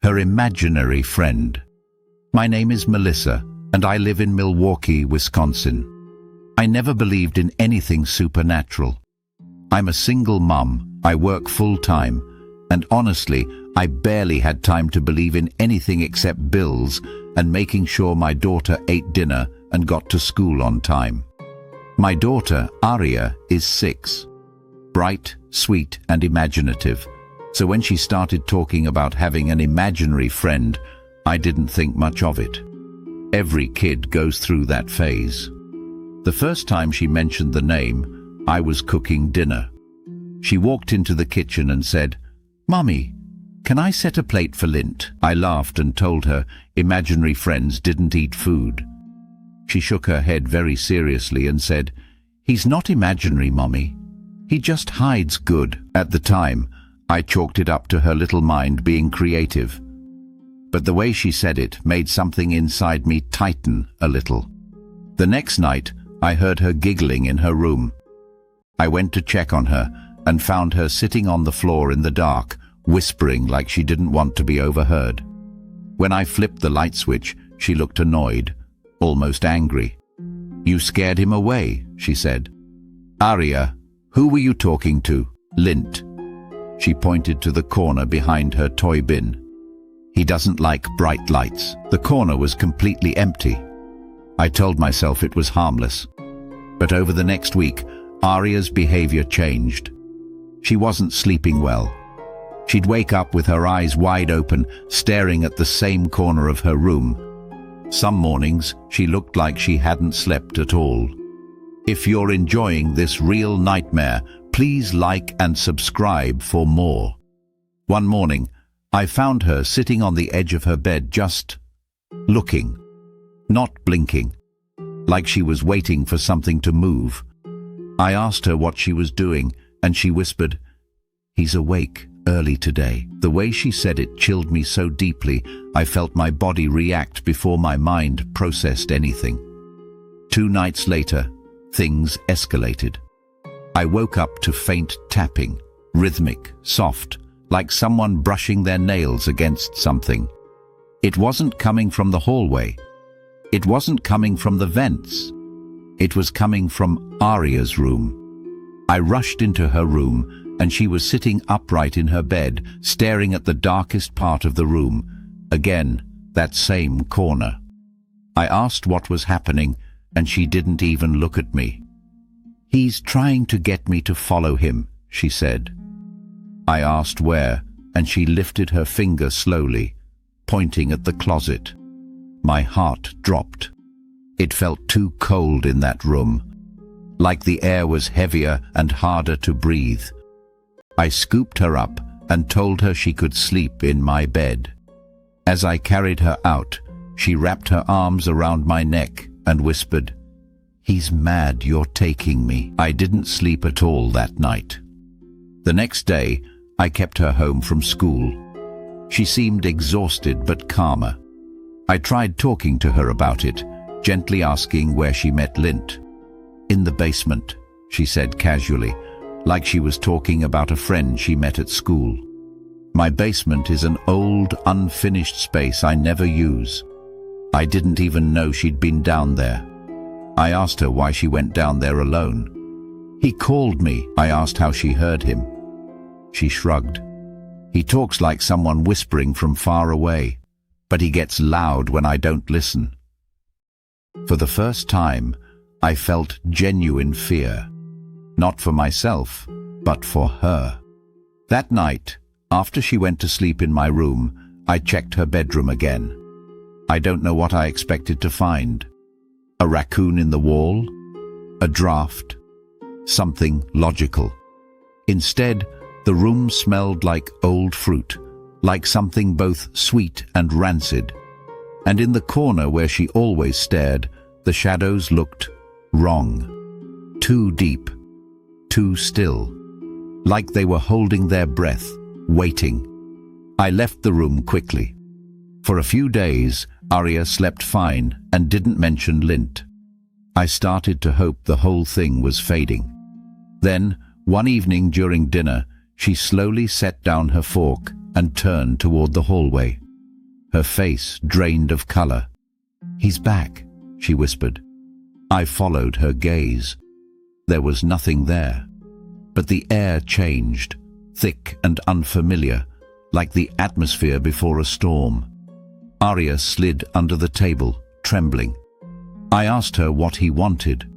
Her imaginary friend. My name is Melissa, and I live in Milwaukee, Wisconsin. I never believed in anything supernatural. I'm a single mum, I work full-time, and honestly, I barely had time to believe in anything except bills and making sure my daughter ate dinner and got to school on time. My daughter, Aria, is 6. Bright, sweet, and imaginative. So when she started talking about having an imaginary friend, I didn't think much of it. Every kid goes through that phase. The first time she mentioned the name, I was cooking dinner. She walked into the kitchen and said, "Mummy, can I set a plate for Lint?" I laughed and told her imaginary friends didn't eat food. She shook her head very seriously and said, "He's not imaginary, Mummy. He just hides good." At the time, I chalked it up to her little mind being creative. But the way she said it made something inside me tighten a little. The next night, I heard her giggling in her room. I went to check on her and found her sitting on the floor in the dark, whispering like she didn't want to be overheard. When I flipped the light switch, she looked annoyed, almost angry. "You scared him away," she said. "Aria, who were you talking to?" "Lint." She pointed to the corner behind her toy bin. "He doesn't like bright lights." The corner was completely empty. I told myself it was harmless. But over the next week, Aria's behavior changed. She wasn't sleeping well. She'd wake up with her eyes wide open, staring at the same corner of her room. Some mornings, she looked like she hadn't slept at all. If you're enjoying this real nightmare, please like and subscribe for more. One morning, I found her sitting on the edge of her bed, just looking, not blinking, like she was waiting for something to move. I asked her what she was doing, and she whispered, "He's awake early today." The way she said it chilled me so deeply, I felt my body react before my mind processed anything. 2 nights later, things escalated. I woke up to faint tapping, rhythmic, soft, like someone brushing their nails against something. It wasn't coming from the hallway. It wasn't coming from the vents. It was coming from Aria's room. I rushed into her room, and she was sitting upright in her bed, staring at the darkest part of the room. Again, that same corner. I asked what was happening, and she didn't even look at me. "He's trying to get me to follow him," she said. I asked where, and she lifted her finger slowly, pointing at the closet. My heart dropped. It felt too cold in that room, like the air was heavier and harder to breathe. I scooped her up and told her she could sleep in my bed. As I carried her out, she wrapped her arms around my neck and whispered, "He's mad you're taking me." I didn't sleep at all that night. The next day, I kept her home from school. She seemed exhausted but calmer. I tried talking to her about it, gently asking where she met Lint. "In the basement," she said casually, like she was talking about a friend she met at school. My basement is an old, unfinished space I never use. I didn't even know she'd been down there. I asked her why she went down there alone. "He called me." I asked how she heard him. She shrugged. "He talks like someone whispering from far away, but he gets loud when I don't listen." For the first time, I felt genuine fear. Not for myself, but for her. That night, after she went to sleep in my room, I checked her bedroom again. I don't know what I expected to find. A raccoon in the wall? A draft? Something logical. Instead, the room smelled like old fruit, like something both sweet and rancid. And in the corner where she always stared, the shadows looked wrong. Too deep. Too still. Like they were holding their breath, waiting. I left the room quickly. For a few days, Aria slept fine and didn't mention Lint. I started to hope the whole thing was fading. Then, one evening during dinner, she slowly set down her fork and turned toward the hallway. her face drained of color. "He's back," she whispered. I followed her gaze. There was nothing there, but the air changed, thick and unfamiliar, like the atmosphere before a storm. Arya slid under the table, trembling. I asked her what he wanted.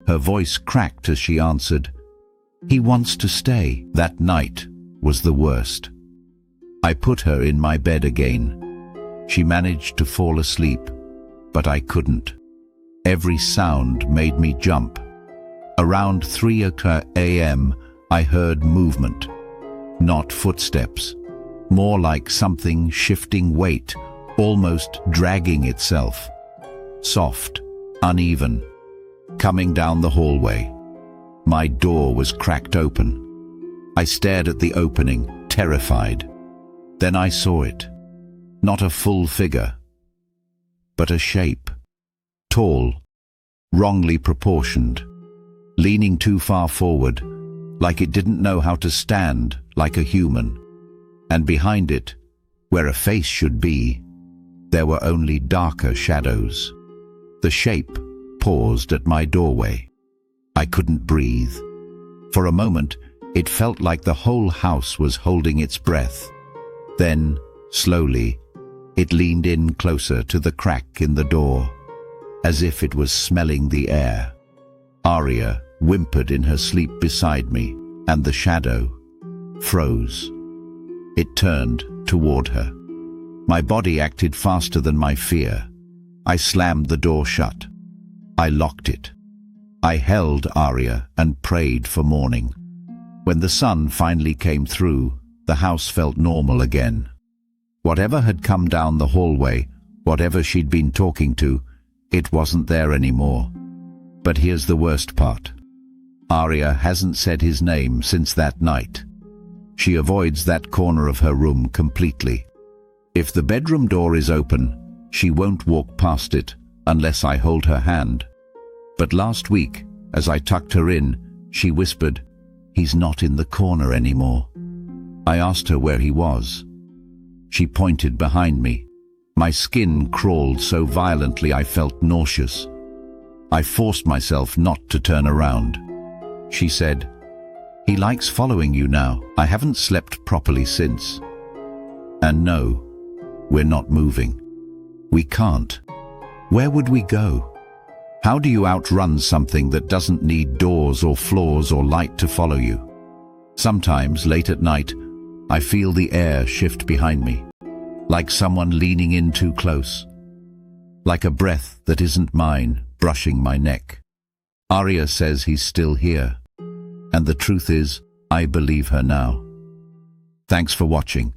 Her voice cracked as she answered, "He wants to stay." That night was the worst. I put her in my bed again. She managed to fall asleep, but I couldn't. Every sound made me jump. Around 3 a.m., I heard movement. Not footsteps, more like something shifting weight, almost dragging itself. Soft, uneven, coming down the hallway. My door was cracked open. I stared at the opening, terrified. Then I saw it. Not a full figure, but a shape. Tall, wrongly proportioned, leaning too far forward, like it didn't know how to stand like a human. And behind it, where a face should be, there were only darker shadows. The shape paused at my doorway. I couldn't breathe. For a moment, it felt like the whole house was holding its breath. Then, slowly, it leaned in closer to the crack in the door, as if it was smelling the air. Arya whimpered in her sleep beside me, and the shadow froze. It turned toward her. My body acted faster than my fear. I slammed the door shut. I locked it. I held Arya and prayed for morning. When the sun finally came through, the house felt normal again. Whatever had come down the hallway, whatever she'd been talking to, it wasn't there anymore. But here's the worst part. Arya hasn't said his name since that night. She avoids that corner of her room completely. If the bedroom door is open, she won't walk past it unless I hold her hand. But last week, as I tucked her in, she whispered, "He's not in the corner anymore." I asked her where he was. She pointed behind me. My skin crawled so violently I felt nauseous. I forced myself not to turn around. She said, "He likes following you now. I haven't slept properly since." And no, we're not moving. We can't. Where would we go? How do you outrun something that doesn't need doors or floors or light to follow you? Sometimes, late at night, I feel the air shift behind me, like someone leaning in too close, like a breath that isn't mine brushing my neck. Arya says he's still here, and the truth is, I believe her now. Thanks for watching.